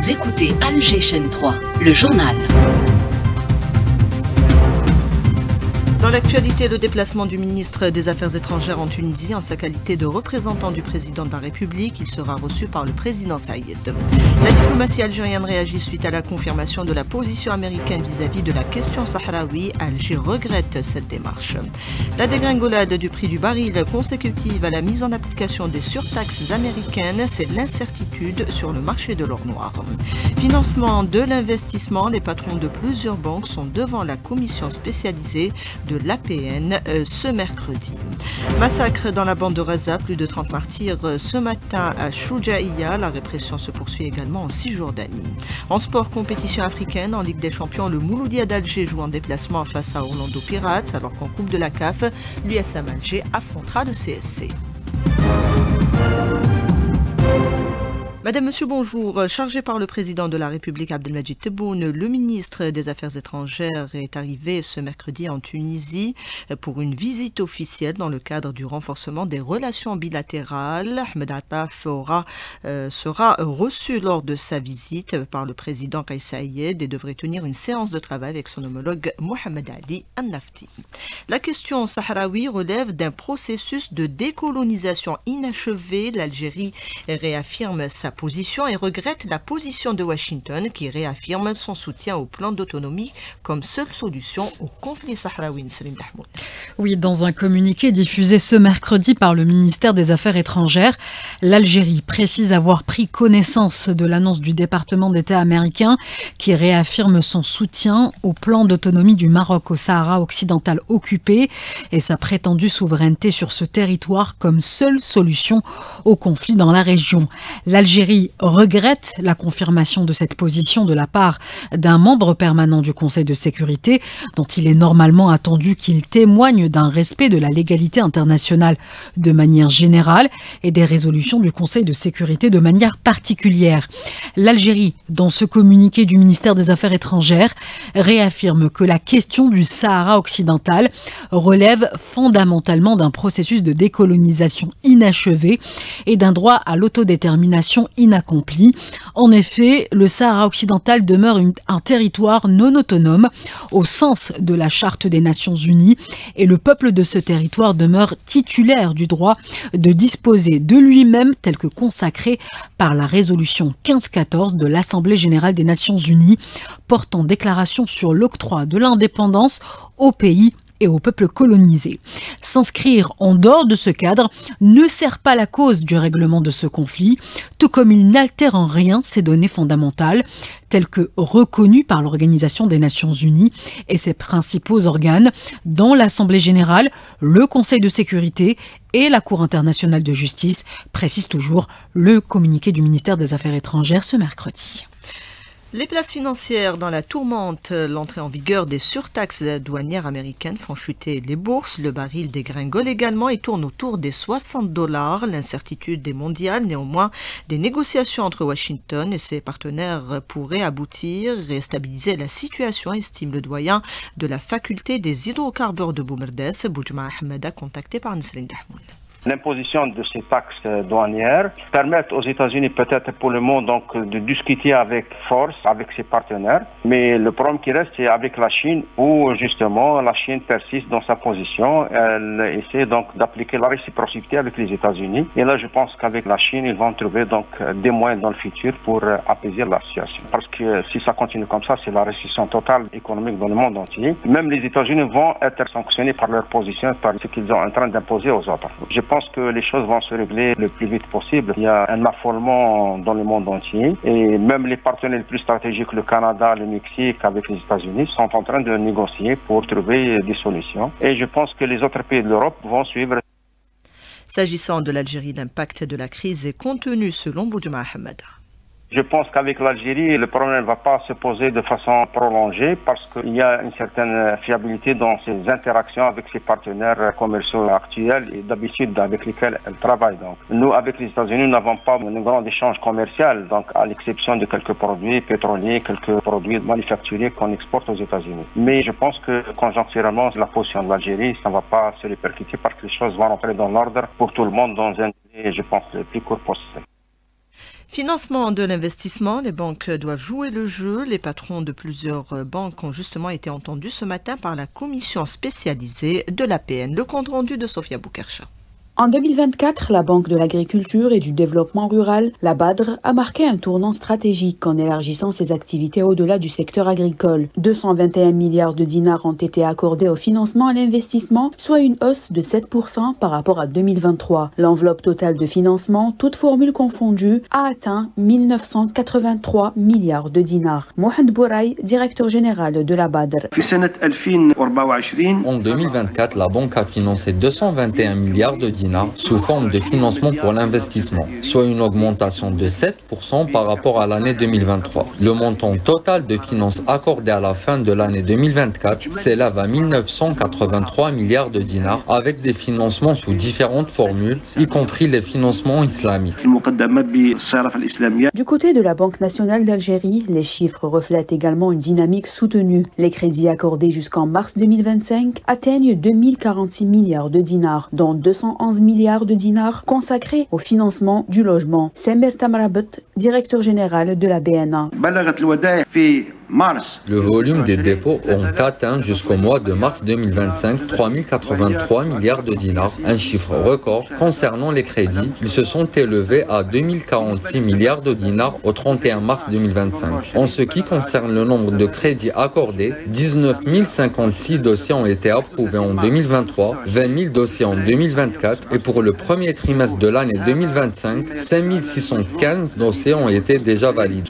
Vous écoutez Alger Chaîne 3, le journal. Dans l'actualité, le déplacement du ministre des Affaires étrangères en Tunisie en sa qualité de représentant du président de la République. Il sera reçu par le président Saïed. La diplomatie algérienne réagit suite à la confirmation de la position américaine vis-à-vis de la question sahraoui. Alger regrette cette démarche. La dégringolade du prix du baril consécutive à la mise en application des surtaxes américaines, c'est l'incertitude sur le marché de l'or noir. Financement de l'investissement, les patrons de plusieurs banques sont devant la commission spécialisée de l'APN ce mercredi. Massacre dans la bande de Raza, plus de 30 martyrs ce matin à Choujaïa. La répression se poursuit également en Cisjordanie. En sport, compétition africaine, en Ligue des Champions, le Mouloudia d'Alger joue en déplacement face à Orlando Pirates, alors qu'en Coupe de la CAF, l'USM Alger affrontera le CSC. Madame, Monsieur, bonjour. Chargé par le président de la République Abdelmadjid Tebboune, le ministre des Affaires étrangères est arrivé ce mercredi en Tunisie pour une visite officielle dans le cadre du renforcement des relations bilatérales. Ahmed Attaf sera reçu lors de sa visite par le président Kais Saïed et devrait tenir une séance de travail avec son homologue Mohamed Ali Al-Nafti. La question sahraoui relève d'un processus de décolonisation inachevé. L'Algérie réaffirme sa position et regrette la position de Washington qui réaffirme son soutien au plan d'autonomie comme seule solution au conflit sahraoui. Oui, dans un communiqué diffusé ce mercredi par le ministère des Affaires étrangères, l'Algérie précise avoir pris connaissance de l'annonce du département d'État américain qui réaffirme son soutien au plan d'autonomie du Maroc au Sahara occidental occupé et sa prétendue souveraineté sur ce territoire comme seule solution au conflit dans la région. L'Algérie regrette la confirmation de cette position de la part d'un membre permanent du Conseil de sécurité dont il est normalement attendu qu'il témoigne d'un respect de la légalité internationale de manière générale et des résolutions du Conseil de sécurité de manière particulière. L'Algérie, dans ce communiqué du ministère des Affaires étrangères, réaffirme que la question du Sahara occidental relève fondamentalement d'un processus de décolonisation inachevé et d'un droit à l'autodétermination inaccompli. En effet, le Sahara occidental demeure un territoire non autonome au sens de la Charte des Nations Unies et le peuple de ce territoire demeure titulaire du droit de disposer de lui-même tel que consacré par la résolution 1514 de l'Assemblée générale des Nations Unies portant déclaration sur l'octroi de l'indépendance au pays et au peuple colonisé. S'inscrire en dehors de ce cadre ne sert pas la cause du règlement de ce conflit, tout comme il n'altère en rien ses données fondamentales, telles que reconnues par l'Organisation des Nations Unies et ses principaux organes, dont l'Assemblée générale, le Conseil de sécurité et la Cour internationale de justice, précise toujours le communiqué du ministère des Affaires étrangères ce mercredi. Les places financières dans la tourmente, l'entrée en vigueur des surtaxes douanières américaines font chuter les bourses. Le baril dégringole également et tourne autour des $60. L'incertitude est mondiale. Néanmoins, des négociations entre Washington et ses partenaires pourraient aboutir et stabiliser la situation, estime le doyen de la faculté des hydrocarbures de Boumerdes, Boujma Ahmeda, contacté par Nesrine Dahmoun. L'imposition de ces taxes douanières permettent aux États-Unis peut-être pour le moment donc de discuter avec force avec ses partenaires, mais le problème qui reste c'est avec la Chine où justement la Chine persiste dans sa position, elle essaie donc d'appliquer la réciprocité avec les États-Unis et là je pense qu'avec la Chine ils vont trouver donc des moyens dans le futur pour apaiser la situation parce que si ça continue comme ça c'est la récession totale économique dans le monde entier. Même les États-Unis vont être sanctionnés par leur position, par ce qu'ils sont en train d'imposer aux autres. Je pense que les choses vont se régler le plus vite possible. Il y a un affolement dans le monde entier et même les partenaires les plus stratégiques, le Canada, le Mexique avec les États-Unis sont en train de négocier pour trouver des solutions et je pense que les autres pays de l'Europe vont suivre. S'agissant de l'Algérie, l'impact de la crise est contenu selon Boujma Ahmeda. Je pense qu'avec l'Algérie, le problème ne va pas se poser de façon prolongée parce qu'il y a une certaine fiabilité dans ses interactions avec ses partenaires commerciaux actuels et d'habitude avec lesquels elle travaille. Donc, nous, avec les États-Unis, nous n'avons pas un grand échange commercial, donc à l'exception de quelques produits pétroliers, quelques produits manufacturiers qu'on exporte aux États-Unis. Mais je pense que conjoncturellement, la position de l'Algérie, ça ne va pas se répercuter parce que les choses vont rentrer dans l'ordre pour tout le monde dans un délai, je pense, le plus court possible. Financement de l'investissement, les banques doivent jouer le jeu. Les patrons de plusieurs banques ont justement été entendus ce matin par la commission spécialisée de l'APN. Le compte rendu de Sofia Boukercha. En 2024, la Banque de l'Agriculture et du Développement Rural, la BADR, a marqué un tournant stratégique en élargissant ses activités au-delà du secteur agricole. 221 milliards de dinars ont été accordés au financement à l'investissement, soit une hausse de 7% par rapport à 2023. L'enveloppe totale de financement, toutes formules confondues, a atteint 1983 milliards de dinars. Mohamed Bouraï, directeur général de la BADR. En 2024, la banque a financé 221 milliards de dinars sous forme de financement pour l'investissement, soit une augmentation de 7% par rapport à l'année 2023. Le montant total de finances accordées à la fin de l'année 2024 s'élève à 1983 milliards de dinars avec des financements sous différentes formules, y compris les financements islamiques. Du côté de la Banque nationale d'Algérie, les chiffres reflètent également une dynamique soutenue. Les crédits accordés jusqu'en mars 2025 atteignent 2046 milliards de dinars, dont 211 milliards de dinars consacrés au financement du logement. Samer Tamrabet, directeur général de la BNA. Le volume des dépôts ont atteint jusqu'au mois de mars 2025 3083 milliards de dinars, un chiffre record. Concernant les crédits, ils se sont élevés à 2046 milliards de dinars au 31 mars 2025. En ce qui concerne le nombre de crédits accordés, 19 056 dossiers ont été approuvés en 2023, 20 000 dossiers en 2024 et pour le premier trimestre de l'année 2025, 5 615 dossiers ont été déjà validés.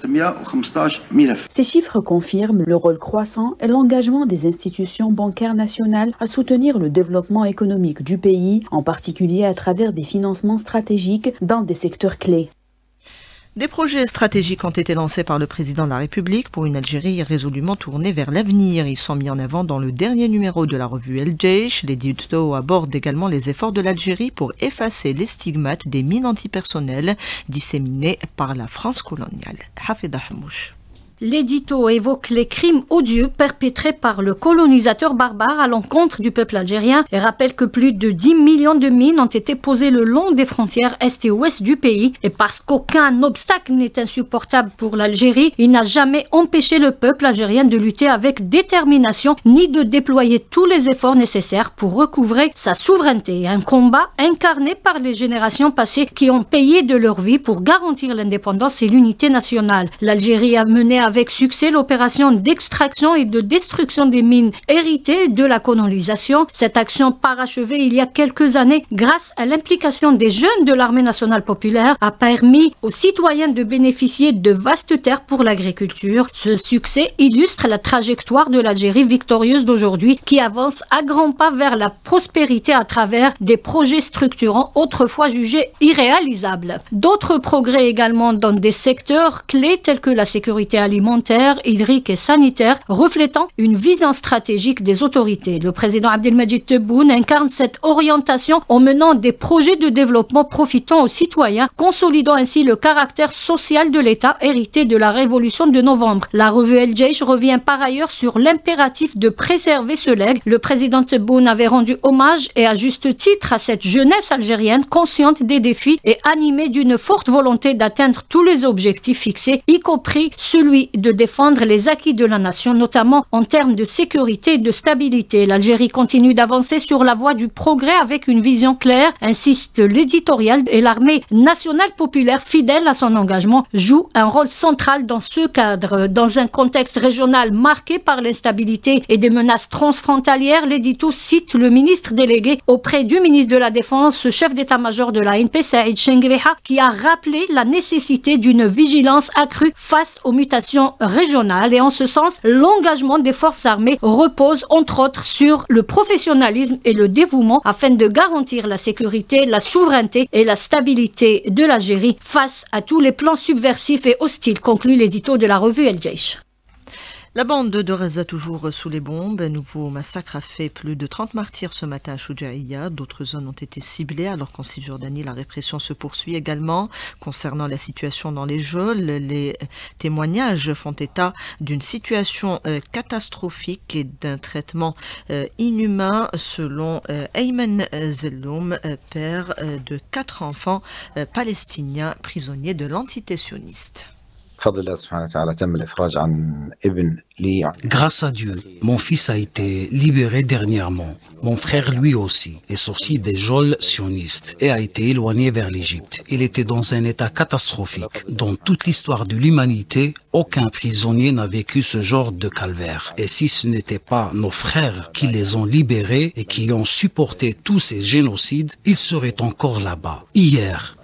Ces chiffres confirme le rôle croissant et l'engagement des institutions bancaires nationales à soutenir le développement économique du pays, en particulier à travers des financements stratégiques dans des secteurs clés. Des projets stratégiques ont été lancés par le président de la République pour une Algérie résolument tournée vers l'avenir. Ils sont mis en avant dans le dernier numéro de la revue El Jaish. L'édito aborde également les efforts de l'Algérie pour effacer les stigmates des mines antipersonnelles disséminées par la France coloniale. Hafid Ahmouch. L'édito évoque les crimes odieux perpétrés par le colonisateur barbare à l'encontre du peuple algérien et rappelle que plus de 10 millions de mines ont été posées le long des frontières est et ouest du pays. Et parce qu'aucun obstacle n'est insupportable pour l'Algérie, il n'a jamais empêché le peuple algérien de lutter avec détermination ni de déployer tous les efforts nécessaires pour recouvrer sa souveraineté. Un combat incarné par les générations passées qui ont payé de leur vie pour garantir l'indépendance et l'unité nationale. L'Algérie a mené avec succès l'opération d'extraction et de destruction des mines héritées de la colonisation. Cette action parachevée il y a quelques années grâce à l'implication des jeunes de l'armée nationale populaire a permis aux citoyens de bénéficier de vastes terres pour l'agriculture. Ce succès illustre la trajectoire de l'Algérie victorieuse d'aujourd'hui qui avance à grands pas vers la prospérité à travers des projets structurants autrefois jugés irréalisables. D'autres progrès également dans des secteurs clés tels que la sécurité alimentaire, hydrique et sanitaire, reflétant une vision stratégique des autorités. Le président Abdelmadjid Tebboune incarne cette orientation en menant des projets de développement profitant aux citoyens, consolidant ainsi le caractère social de l'État hérité de la révolution de novembre. La revue El Jaish revient par ailleurs sur l'impératif de préserver ce legs. Le président Tebboune avait rendu hommage et à juste titre à cette jeunesse algérienne consciente des défis et animée d'une forte volonté d'atteindre tous les objectifs fixés, y compris celui de défendre les acquis de la nation, notamment en termes de sécurité et de stabilité. L'Algérie continue d'avancer sur la voie du progrès avec une vision claire, insiste l'éditorial, et l'armée nationale populaire, fidèle à son engagement, joue un rôle central dans ce cadre. Dans un contexte régional marqué par l'instabilité et des menaces transfrontalières, l'édito cite le ministre délégué auprès du ministre de la Défense, chef d'état-major de l'ANP, Saïd Chenguebeha, qui a rappelé la nécessité d'une vigilance accrue face aux mutations régionales. Et en ce sens, l'engagement des forces armées repose entre autres sur le professionnalisme et le dévouement afin de garantir la sécurité, la souveraineté et la stabilité de l'Algérie face à tous les plans subversifs et hostiles, conclut l'édito de la revue El Jaish. La bande de Raza toujours sous les bombes. Un nouveau massacre a fait plus de 30 martyrs ce matin à Choujaïa. D'autres zones ont été ciblées alors qu'en Cisjordanie, la répression se poursuit également. Concernant la situation dans les geôles, les témoignages font état d'une situation catastrophique et d'un traitement inhumain selon Ayman Zelloum, père de 4 enfants palestiniens prisonniers de l'entité sioniste. Grâce à Dieu, mon fils a été libéré dernièrement. Mon frère, lui aussi, est sorti des geôles sionistes et a été éloigné vers l'Égypte. Il était dans un état catastrophique. Dans toute l'histoire de l'humanité, aucun prisonnier n'a vécu ce genre de calvaire. Et si ce n'était pas nos frères qui les ont libérés et qui ont supporté tous ces génocides, ils seraient encore là-bas. Hier,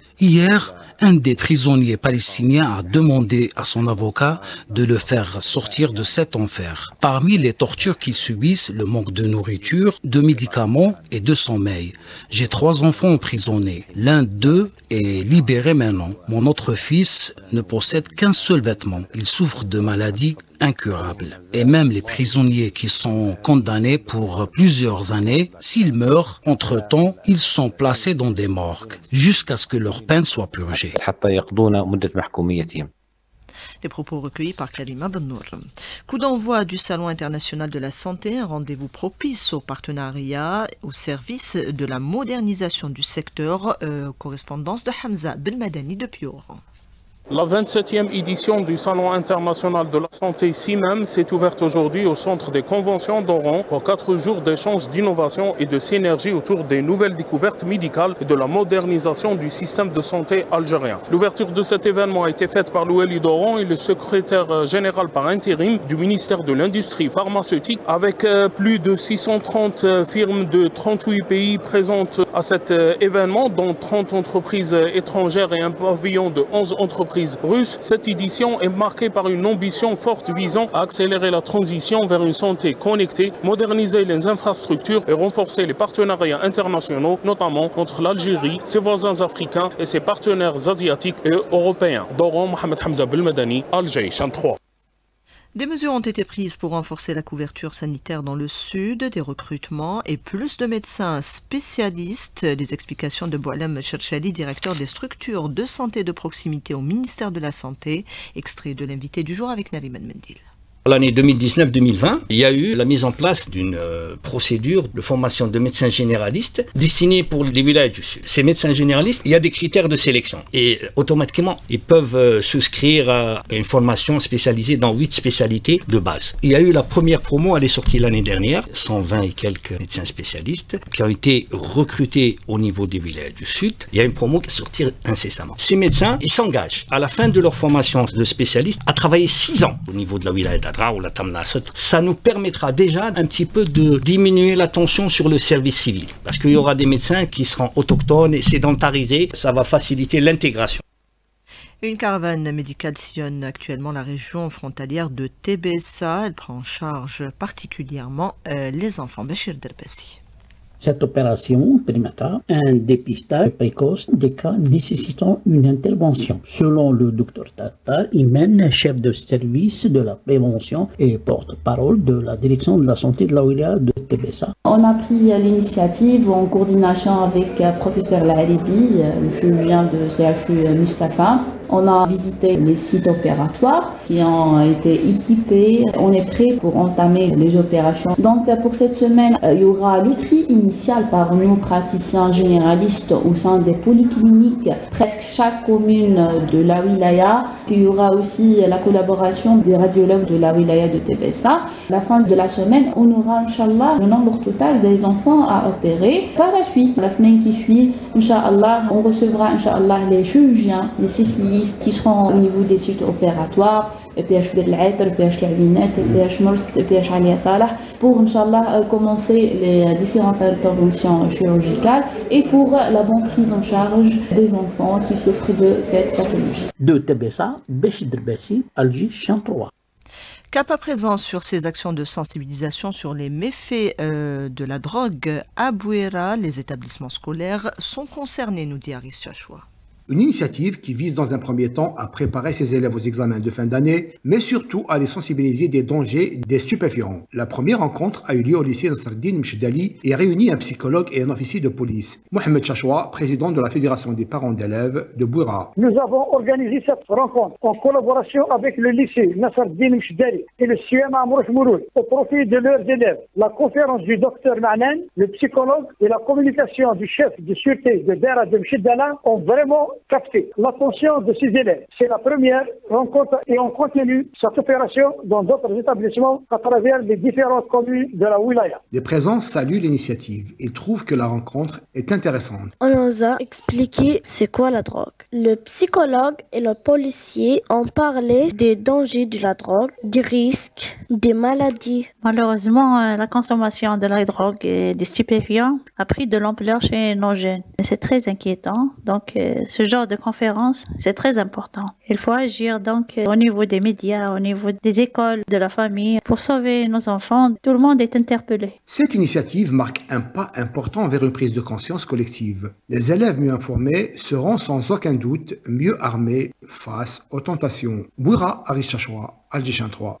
un des prisonniers palestiniens a demandé à son avocat de le faire sortir de cet enfer. Parmi les tortures qu'ils subissent, le manque de nourriture, de médicaments et de sommeil. J'ai 3 enfants emprisonnés. L'un d'eux est libéré maintenant. Mon autre fils ne possède qu'un seul vêtement. Il souffre de maladies incurables. Et même les prisonniers qui sont condamnés pour plusieurs années, s'ils meurent, entre-temps, ils sont placés dans des morgues jusqu'à ce que leur peine soit purgée. Des propos recueillis par Karima Bennour. Coup d'envoi du Salon international de la santé, un rendez-vous propice au partenariat au service de la modernisation du secteur. Correspondance de Hamza Belmadani de Pioran. La 27e édition du Salon international de la santé CIMEM s'est ouverte aujourd'hui au centre des conventions d'Oran pour 4 jours d'échanges d'innovation et de synergie autour des nouvelles découvertes médicales et de la modernisation du système de santé algérien. L'ouverture de cet événement a été faite par l'Ouali d'Oran et le secrétaire général par intérim du ministère de l'Industrie pharmaceutique avec plus de 630 firmes de 38 pays présentes à cet événement, dont 30 entreprises étrangères et un pavillon de 11 entreprises russes. Cette édition est marquée par une ambition forte visant à accélérer la transition vers une santé connectée, moderniser les infrastructures et renforcer les partenariats internationaux, notamment entre l'Algérie, ses voisins africains et ses partenaires asiatiques et européens. D'Oran, Mohamed Hamza Belmadani, Alger, Chan 3. Des mesures ont été prises pour renforcer la couverture sanitaire dans le sud, des recrutements et plus de médecins spécialistes. Les explications de Boualem Cherchali, directeur des structures de santé de proximité au ministère de la Santé. Extrait de l'invité du jour avec Nariman Mendil. L'année 2019-2020, il y a eu la mise en place d'une procédure de formation de médecins généralistes destinée pour les wilayas du Sud. Ces médecins généralistes, il y a des critères de sélection et automatiquement, ils peuvent souscrire à une formation spécialisée dans 8 spécialités de base. Il y a eu la première promo, elle est sortie l'année dernière, 120 et quelques médecins spécialistes qui ont été recrutés au niveau des wilayas du Sud. Il y a une promo qui est sortie incessamment. Ces médecins, ils s'engagent à la fin de leur formation de spécialiste à travailler 6 ans au niveau de la wilaya d'Adra ou la Tamnasset. Ça nous permettra déjà un petit peu de diminuer la tension sur le service civil parce qu'il y aura des médecins qui seront autochtones et sédentarisés. Ça va faciliter l'intégration. Une caravane médicale sillonne actuellement la région frontalière de Tébessa. Elle prend en charge particulièrement les enfants. Béchir Derbassi. Cette opération permettra un dépistage précoce des cas nécessitant une intervention. Selon le Dr Tattar Imen, chef de service de la prévention et porte-parole de la direction de la santé de la wilaya de Tébessa. On a pris l'initiative en coordination avec le professeur Laharibi, le chirurgien de CHU Mustapha. On a visité les sites opératoires qui ont été équipés. On est prêt pour entamer les opérations. Donc pour cette semaine, il y aura le tri initial par nos praticiens généralistes au sein des polycliniques, presque chaque commune de la wilaya. Il y aura aussi la collaboration des radiologues de la wilaya de Tébessa. À la fin de la semaine, on aura, Inch'Allah, le nombre total des enfants à opérer. Par la suite, la semaine qui suit, Inch'Allah, on recevra, Inch'Allah, les chirurgiens, les CCI, qui seront au niveau des sites opératoires, EPH Bel'Aït, EPH Lawinet, EPH Mors, EPH Alia Salah, pour, Inch'Allah, commencer les différentes interventions chirurgicales et pour la bonne prise en charge des enfants qui souffrent de cette pathologie. De Tébessa, Béchir Derbassi, Alger, Chan 3. Cap à présent sur ces actions de sensibilisation sur les méfaits de la drogue à Bouéra. Les établissements scolaires sont concernés, nous dit Aris Chachoua. Une initiative qui vise dans un premier temps à préparer ses élèves aux examens de fin d'année, mais surtout à les sensibiliser des dangers des stupéfiants. La première rencontre a eu lieu au lycée Nasreddin Mchdali et a réuni un psychologue et un officier de police. Mohamed Chachoua, président de la Fédération des parents d'élèves de Bouira. Nous avons organisé cette rencontre en collaboration avec le lycée Nasreddin Mchdali et le CMA Amrouch Mouroud au profit de leurs élèves. La conférence du docteur Ma'nan, le psychologue et la communication du chef de sûreté de Dara de Mchidala ont vraiment capté l'attention de ces élèves. C'est la première rencontre et on continue cette opération dans d'autres établissements à travers les différentes communes de la wilaya. Les présents saluent l'initiative. Ils trouvent que la rencontre est intéressante. On nous a expliqué c'est quoi la drogue. Le psychologue et le policier ont parlé des dangers de la drogue, des risques, des maladies. Malheureusement, la consommation de la drogue et des stupéfiants a pris de l'ampleur chez nos jeunes. C'est très inquiétant. Donc, ce genre de conférence, c'est très important. Il faut agir donc au niveau des médias, au niveau des écoles, de la famille, pour sauver nos enfants. Tout le monde est interpellé. Cette initiative marque un pas important vers une prise de conscience collective. Les élèves mieux informés seront sans aucun doute mieux armés face aux tentations. Bouira, Arish Chachoua, Algéchin 3.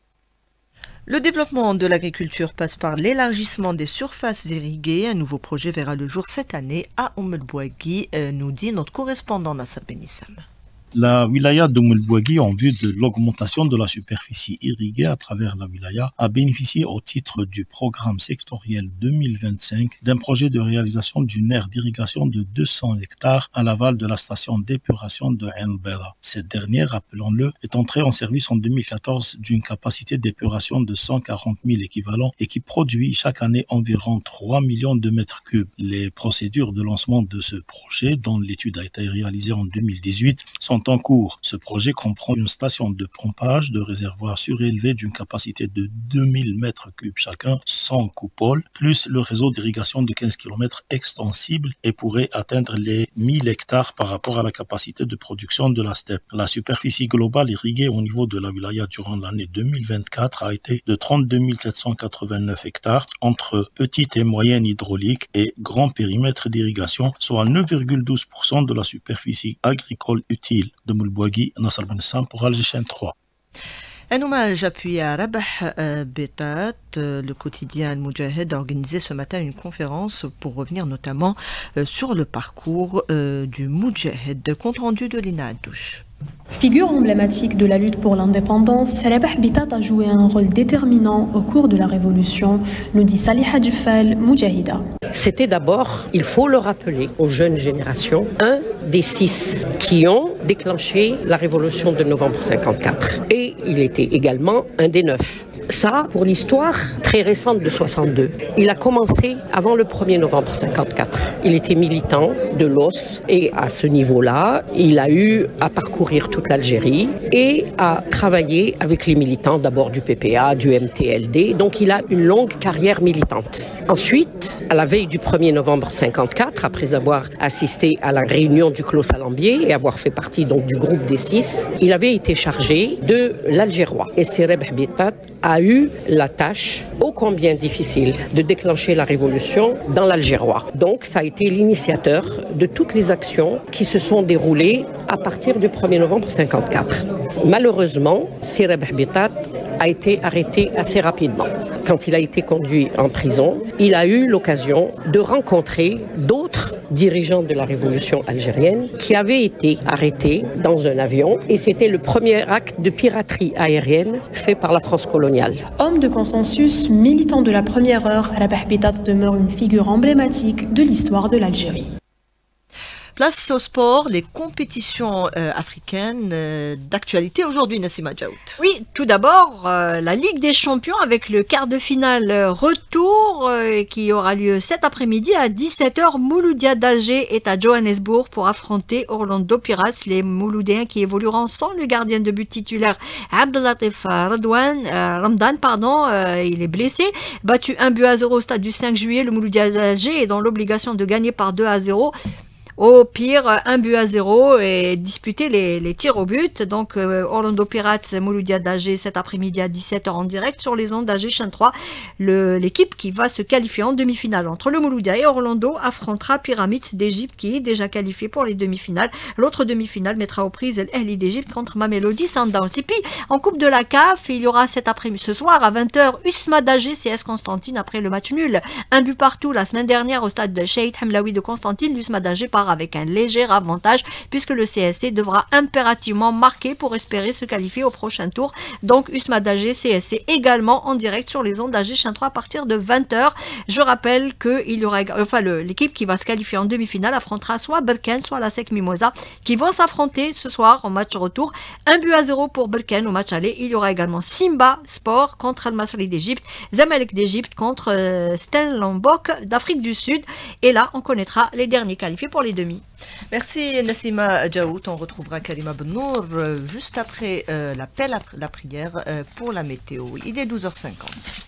Le développement de l'agriculture passe par l'élargissement des surfaces irriguées. Un nouveau projet verra le jour cette année à Oumelbouagui, nous dit notre correspondant Nassar Benissam. La wilaya d'Oumelbouagui, en vue de l'augmentation de la superficie irriguée à travers la wilaya, a bénéficié au titre du programme sectoriel 2025 d'un projet de réalisation d'une aire d'irrigation de 200 hectares à l'aval de la station d'épuration de Ain Bela. Cette dernière, rappelons-le, est entrée en service en 2014 d'une capacité d'épuration de 140 000 équivalents et qui produit chaque année environ 3 millions de mètres cubes. Les procédures de lancement de ce projet, dont l'étude a été réalisée en 2018, sont en cours. Ce projet comprend une station de pompage de réservoirs surélevés d'une capacité de 2000 mètres cubes chacun, sans coupole, plus le réseau d'irrigation de 15 km extensible et pourrait atteindre les 1000 hectares par rapport à la capacité de production de la steppe. La superficie globale irriguée au niveau de la wilaya durant l'année 2024 a été de 32 789 hectares entre petite et moyenne hydraulique et grand périmètre d'irrigation, soit 9,12% de la superficie agricole utile. De Moulbouagui, Nassar Benissam pour Algéchin 3. Un hommage appuyé à Rabah Betat, le quotidien Al-Moudjahed a organisé ce matin une conférence pour revenir notamment sur le parcours du Moudjahed. Compte rendu de Lina Adouche. Figure emblématique de la lutte pour l'indépendance, Rabah Betat a joué un rôle déterminant au cours de la Révolution, nous dit Saliha Dufal, Moudjahida. C'était d'abord, il faut le rappeler aux jeunes générations, un des 6 qui ont déclenché la Révolution de novembre 54. Et il était également un des 9. Ça, pour l'histoire très récente de 62. Il a commencé avant le 1er novembre 54. Il était militant de l'OS et à ce niveau-là, il a eu à parcourir toute l'Algérie et à travailler avec les militants d'abord du PPA, du MTLD. Donc il a une longue carrière militante. Ensuite, à la veille du 1er novembre 54, après avoir assisté à la réunion du Clos Salambier et avoir fait partie donc du groupe des 6, il avait été chargé de l'Algérois. Et Rabah Betat a eu la tâche ô combien difficile de déclencher la révolution dans l'Algérois. Donc ça a été l'initiateur de toutes les actions qui se sont déroulées à partir du 1er novembre 54. Malheureusement, Rabah Betat a été arrêté assez rapidement. Quand il a été conduit en prison, il a eu l'occasion de rencontrer d'autres dirigeants de la révolution algérienne qui avaient été arrêtés dans un avion et c'était le premier acte de piraterie aérienne fait par la France coloniale. Homme de consensus, militant de la première heure, Rabah Betat demeure une figure emblématique de l'histoire de l'Algérie. Place au sport, les compétitions africaines d'actualité aujourd'hui, Nassima Djaout. Oui, tout d'abord, la Ligue des Champions avec le quart de finale retour qui aura lieu cet après-midi à 17h. Mouloudia d'Alger est à Johannesburg pour affronter Orlando Pirates, les Mouloudéens qui évolueront sans le gardien de but titulaire Abdelatif Ramdan, il est blessé. Battu 1-0 au stade du 5 juillet, le Mouloudia d'Alger est dans l'obligation de gagner par 2-0. Au pire, 1-0 et disputer les tirs au but. Donc Orlando Pirates, Mouloudia d'Alger cet après-midi à 17h en direct sur les ondes d'Alger Chaîne 3. L'équipe qui va se qualifier en demi-finale entre le Mouloudia et Orlando affrontera Pyramids d'Égypte qui est déjà qualifié pour les demi-finales. L'autre demi-finale mettra aux prises l'Ahli d'Égypte contre Mamelodi Sundowns. Et puis en Coupe de la CAF, il y aura cet après-midi ce soir à 20h USMA d'Alger CS Constantine après le match nul. Un but partout la semaine dernière au stade de Cheikh Hamlaoui de Constantine. L'USMA d'Alger part avec un léger avantage puisque le CSC devra impérativement marquer pour espérer se qualifier au prochain tour. Donc USMA d'Alger CSC également en direct sur les ondes d'Alger Chaîne 3 à partir de 20h. Je rappelle que il y aura l'équipe qui va se qualifier en demi-finale affrontera soit Berkane soit la SEC Mimosa qui vont s'affronter ce soir en match retour. 1-0 pour Berkane au match aller. Il y aura également Simba Sport contre Al Masry d'Égypte, Zamalek d'Égypte contre Stellenbosch d'Afrique du Sud. Et là, on connaîtra les derniers qualifiés pour les demi. Merci Nassima Djaout. On retrouvera Karima Benour juste après l'appel à la prière pour la météo. Il est 12h50.